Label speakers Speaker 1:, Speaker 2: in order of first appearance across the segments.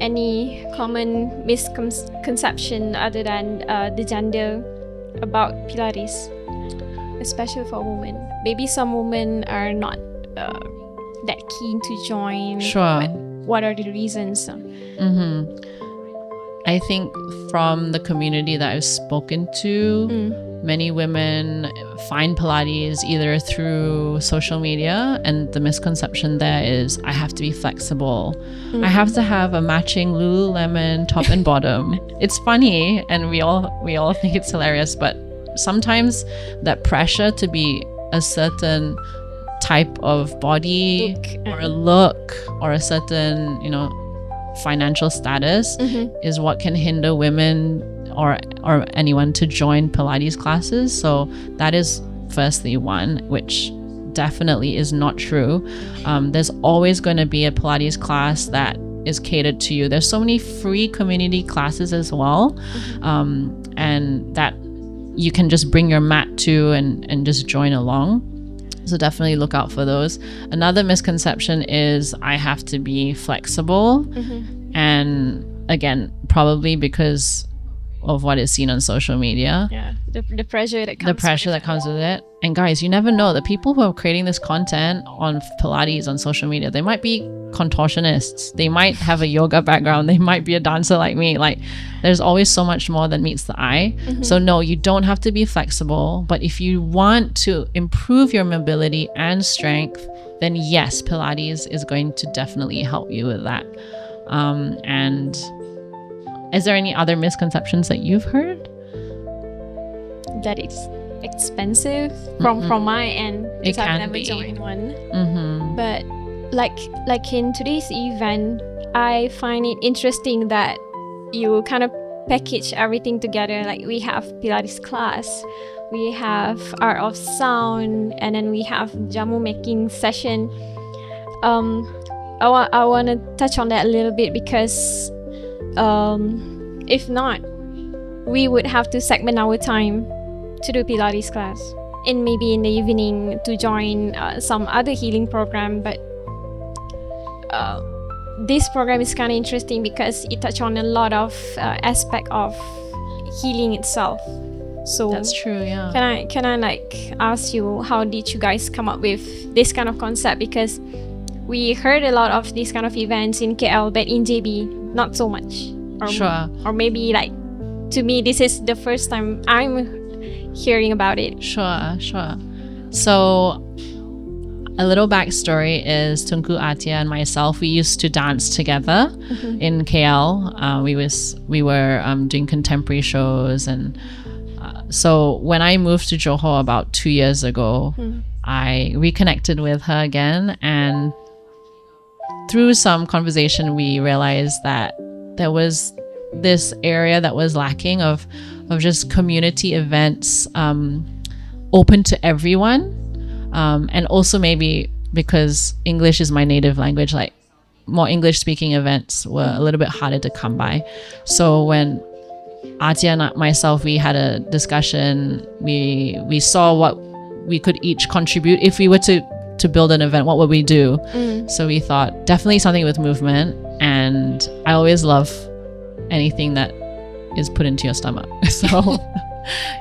Speaker 1: Any common misconception other than the gender about Pilates, especially for women? Maybe some women are not that keen to join.
Speaker 2: Sure.
Speaker 1: But what are the reasons?
Speaker 2: I think from the community that I've spoken to, many women find Pilates either through social media, and the misconception there is I have to be flexible. I have to have a matching Lululemon top and bottom. It's funny and we all think it's hilarious, but sometimes that pressure to be a certain type of body or a look or a certain, financial status is what can hinder women or anyone to join Pilates classes. So that is firstly one, which definitely is not true. There's always going to be a Pilates class that is catered to you. There's so many free community classes as well, and that you can just bring your mat to and just join along. So definitely look out for those. Another misconception is I have to be flexible. And again, probably because of what is seen on social media.
Speaker 1: Yeah, the pressure that comes.
Speaker 2: The pressure that comes with it. And guys, you never know. The people who are creating this content on Pilates on social media, they might be contortionists. They might have a yoga background. They might be a dancer like me. Like, there's always so much more than meets the eye. So no, you don't have to be flexible. But if you want to improve your mobility and strength, then yes, Pilates is going to definitely help you with that. And is there any other misconceptions that you've heard?
Speaker 1: That it's expensive from my end, because I've never joined one. But like in today's event, I find it interesting that you kind of package everything together. Like, we have Pilates class, we have art of sound, and then we have jamu making session. I want to touch on that a little bit, because if not, we would have to segment our time to do Pilates class, and maybe in the evening to join some other healing program. But this program is kind of interesting because it touches on a lot of aspect of healing itself. So
Speaker 2: that's true. Yeah.
Speaker 1: Can I like ask you, how did you guys come up with this kind of concept? Because we heard a lot of these kind of events in KL, but in JB, not so much. Or maybe, like, to me, this is the first time I'm hearing about it.
Speaker 2: Sure. So a little backstory is Tunku, Atia, and myself, we used to dance together in KL. We were doing contemporary shows, and so when I moved to Johor about 2 years ago, I reconnected with her again, and through some conversation, we realized that there was this area that was lacking of just community events open to everyone. And also maybe because English is my native language, like more English speaking events were a little bit harder to come by. So when Atia and myself, we had a discussion, we saw what we could each contribute. If we were to build an event, what would we do? So we thought definitely something with movement, and I always love anything that is put into your stomach. So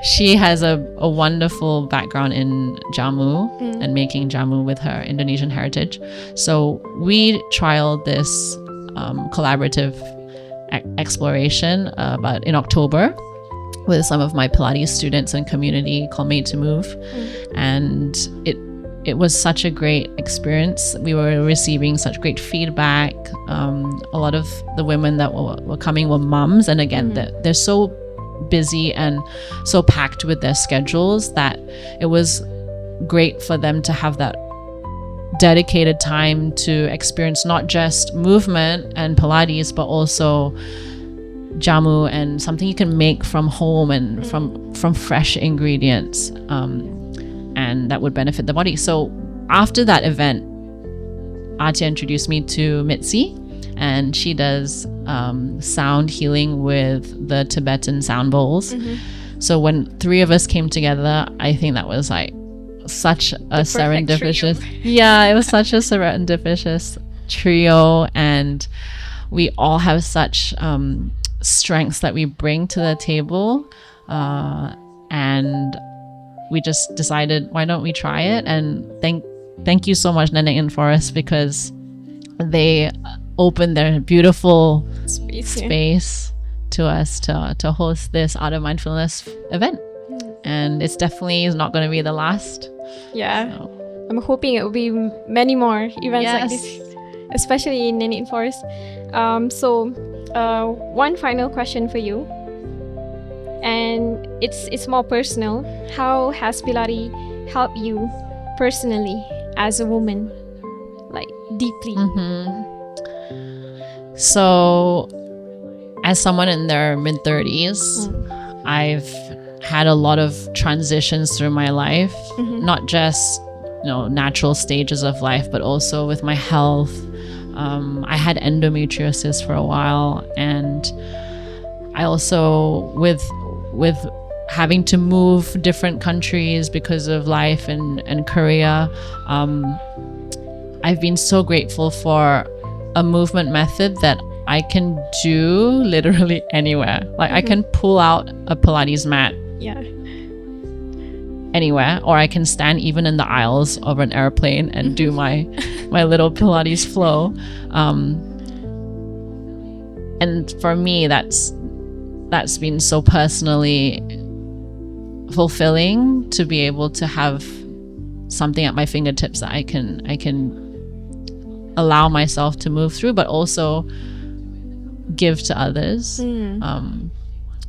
Speaker 2: she has a wonderful background in jamu and making jamu with her Indonesian heritage. So we trialed this collaborative exploration about in October with some of my Pilates students and community called Made to Move. And it was such a great experience. We were receiving such great feedback. A lot of the women that were coming were mums. And again, they're so busy and so packed with their schedules that it was great for them to have that dedicated time to experience not just movement and Pilates, but also jamu and something you can make from home and from fresh ingredients. And that would benefit the body. So after that event, Atia introduced me to Mitzi, and she does sound healing with the Tibetan sound bowls. So when three of us came together, I think that was like such a serendipitous. Yeah, it was such a serendipitous trio. And we all have such strengths that we bring to the table, and we just decided, why don't we try it? And thank you so much, Neneng and Forrest, because they opened their beautiful space to us to host this Art of Mindfulness event. And it's definitely not going to be the last.
Speaker 1: Yeah. So I'm hoping it will be many more events like this, especially in Neneng and Forrest. So one final question for you, and it's more personal. How has Pilates helped you personally as a woman, like deeply?
Speaker 2: So as someone in their mid-30s, I've had a lot of transitions through my life, not just natural stages of life, but also with my health. I had endometriosis for a while, and I also with having to move different countries because of life and career, I've been so grateful for a movement method that I can do literally anywhere. Like I can pull out a Pilates mat anywhere, or I can stand even in the aisles of an airplane and do my little Pilates flow. And for me, that's been so personally fulfilling to be able to have something at my fingertips that I can allow myself to move through, but also give to others.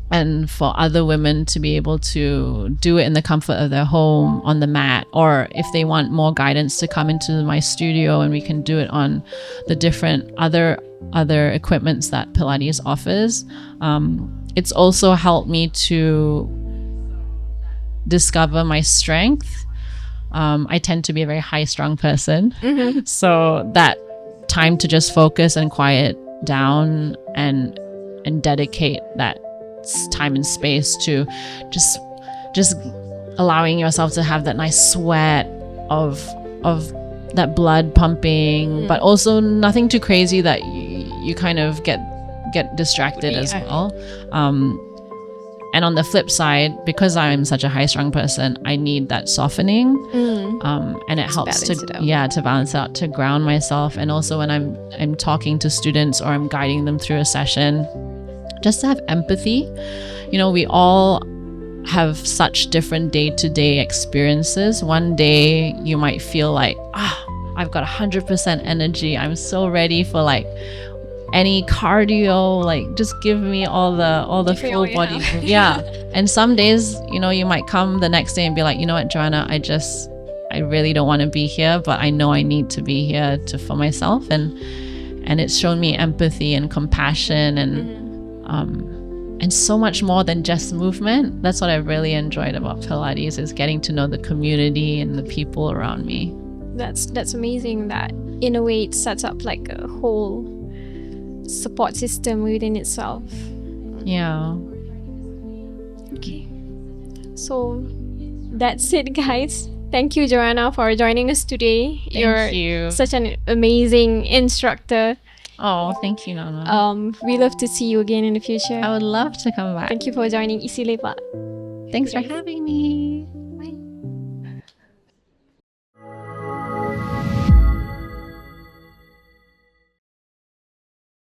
Speaker 2: And for other women to be able to do it in the comfort of their home on the mat, or if they want more guidance, to come into my studio and we can do it on the different other equipments that Pilates offers. It's also helped me to discover my strength. I tend to be a very high-strung person, so that time to just focus and quiet down and dedicate that time and space to just allowing yourself to have that nice sweat of that blood pumping, but also nothing too crazy that you kind of get distracted as well. And on the flip side, because I'm such a high-strung person, I need that softening, and it helps to balance out, to ground myself. And also when I'm talking to students or I'm guiding them through a session, just to have empathy. We all have such different day-to-day experiences. One day you might feel like, I've got 100% energy. I'm so ready for like any cardio, like just give me all the full body. And some days, you might come the next day and be like, you know what, Joanna, I really don't want to be here, but I know I need to be here for myself. And it's shown me empathy and compassion and so much more than just movement. That's what I really enjoyed about Pilates, is getting to know the community and the people around me.
Speaker 1: That's amazing that in a way it sets up like a whole support system within itself.
Speaker 2: Yeah.
Speaker 1: Okay. So that's it, guys. Thank you, Joanna, for joining us today.
Speaker 2: Thank you.
Speaker 1: Such an amazing instructor.
Speaker 2: Oh, thank you, Nana.
Speaker 1: We love to see you again in the future.
Speaker 2: I would love to come back.
Speaker 1: Thank you for joining isiLepark.
Speaker 2: Thanks for having me.